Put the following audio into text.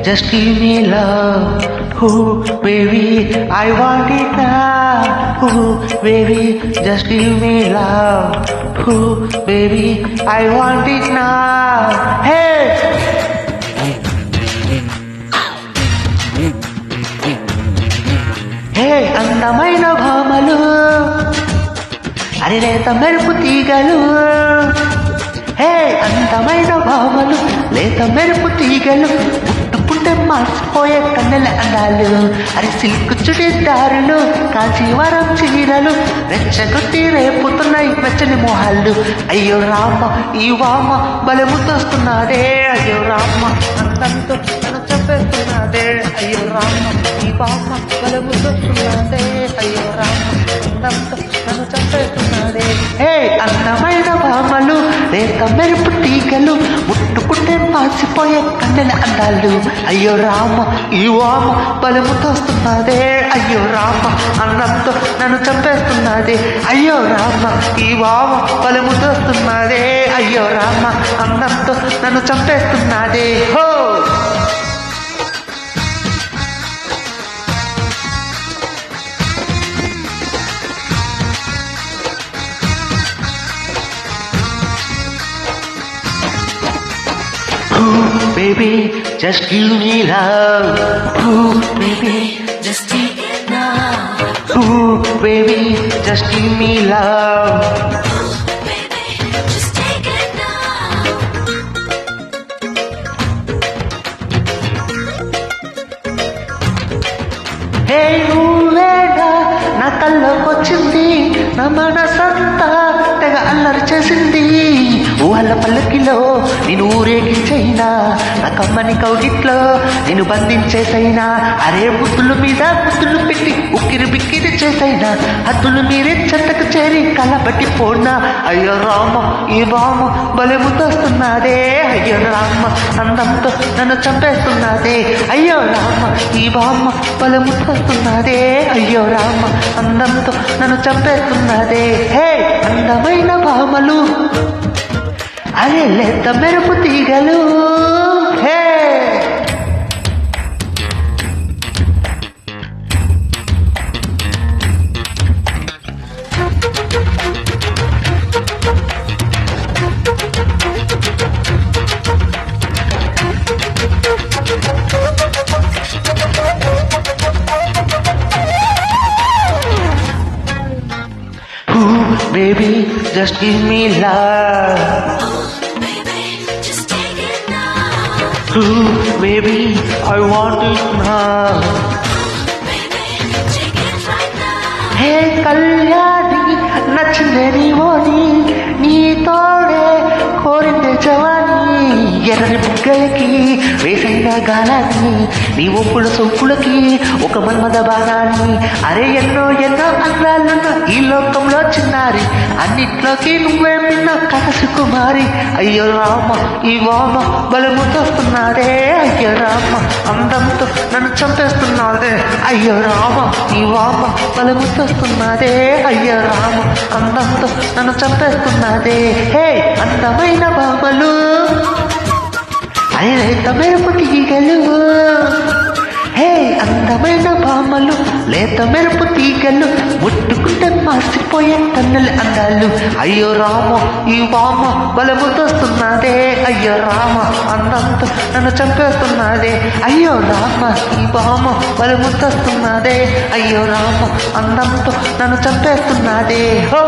just give me love. Ooh, baby, I want it now. Ooh, baby, just give me love. Ooh, baby, I want it now. Hey! Hey, అందమైన భామలు, అరిలేత మెరుపు తీగలు. హే, అందమైన భామలు, లేత మెరుపు తీగలు, ముట్టుకుంటే మార్చిపోయే కన్నెల అందాలు. అరి సిల్క్ చుడిదారులు, కాంచీవరం చీరలు, రెచ్చగొట్టి రేపుతున్నాయి వెచ్చని మొహాలు. అయ్యో రామ, ఈ వామ బలముతోస్తున్నాడే. అయ్యో రామ, అందంతో నన్ను చంపేస్తున్నాడే. అయ్యో రామ, ఈ వామ బలముతోస్తున్నాడే. అయ్యో రామ, అందంతో నన్ను చంపేస్తున్నాడే. హే, అందమైన భామలు, లేక మెరుపు తీగలు, ముట్టుకుంటే పాసిపోయే కన్నెల అందాలు. అయ్యో రామ, ఈ వామ బలముతోస్తున్నదే. అయ్యో రామ, అన్నంతో నన్ను చంపేస్తున్నదే. అయ్యో రామ, ఈ వామ బలముతోస్తున్నదే. అయ్యో రామ, అన్నంతో నన్ను చంపేస్తున్నదే. హో! Ooh, baby, just give me love. Ooh, baby, Just take it now, ooh, baby, just give me love. baby. Just take it now. హే, నువ్వేగా నా కళ్ళకొచ్చింది, నా మనసంతా తెగ అల్లరి చేసింది. ఊహల పల్లకిలో నేను ఊరేగించైనా, నా కమ్మని కౌగిట్లో నేను బంధించేసైనా. అరే బుద్ధుల మీద బుద్ధులు పెట్టి ఉక్కిరి బిక్కిరి చేసైనా, హద్దులు మీరే చెత్తకు చేరి కలబట్టి పోనా. అయ్యో రామ, ఈ వామ బలముతోస్తున్నదే. అయ్యో రామ, అందంతో నన్ను చంపేస్తున్నదే. అయ్యో రామ, ఈ వామ బలముతోస్తున్నదే. అయ్యో రామ, అందంతో నన్ను చంపేస్తున్నదే. హే, అందమైన భామలు, అరే లేత మెరుపు తీగలు. హే! Baby, just give me love. Baby, just take it now. Ooh, baby, I want it now. Baby, take it right now. హే కళ్యాణి, నచ్చిందే నీవోని, నీ తోడే కోరిందే జవాని. ఎర్రని బుగ్గలకి వేసైన గాలాన్ని, నీ ఒప్పుల సొప్పులకి ఒక మన్మద బాణాన్ని. అరే ఎన్నో ఎన్నో అందాలున్న ఈ లోకంలో చిన్నారి, అన్నిట్లోకి నువ్వే మిన్న కనసు కుమారి. అయ్యో రామ, ఈ వామ బలముతోస్తున్నాడే. అయ్యో రామ, అందంతో నన్ను చంపేస్తున్నాడే. అయ్యో రామ, ఈ వామ బలముతోస్తున్నాడే. అయ్యో రామ, అందంతో నన్ను చంపేస్తున్నాడే. హే, అందమైన భామలు, లేత మెరుపు తీగలు. హే, అందమైన భామలు, లేత మెరుపు తీగలు, ముట్టుకుంటే మార్చిపోయే కన్నుల అందాలు. అయ్యో రామ, ఈ వామ బలముతోస్తున్నదే. అయ్యో రామ, అందంతో నన్ను చంపేస్తున్నదే. అయ్యో రామ, ఈ వామ బలముతోస్తున్నదే. అయ్యో రామ, అందంతో నన్ను చంపేస్తున్నదే. హో!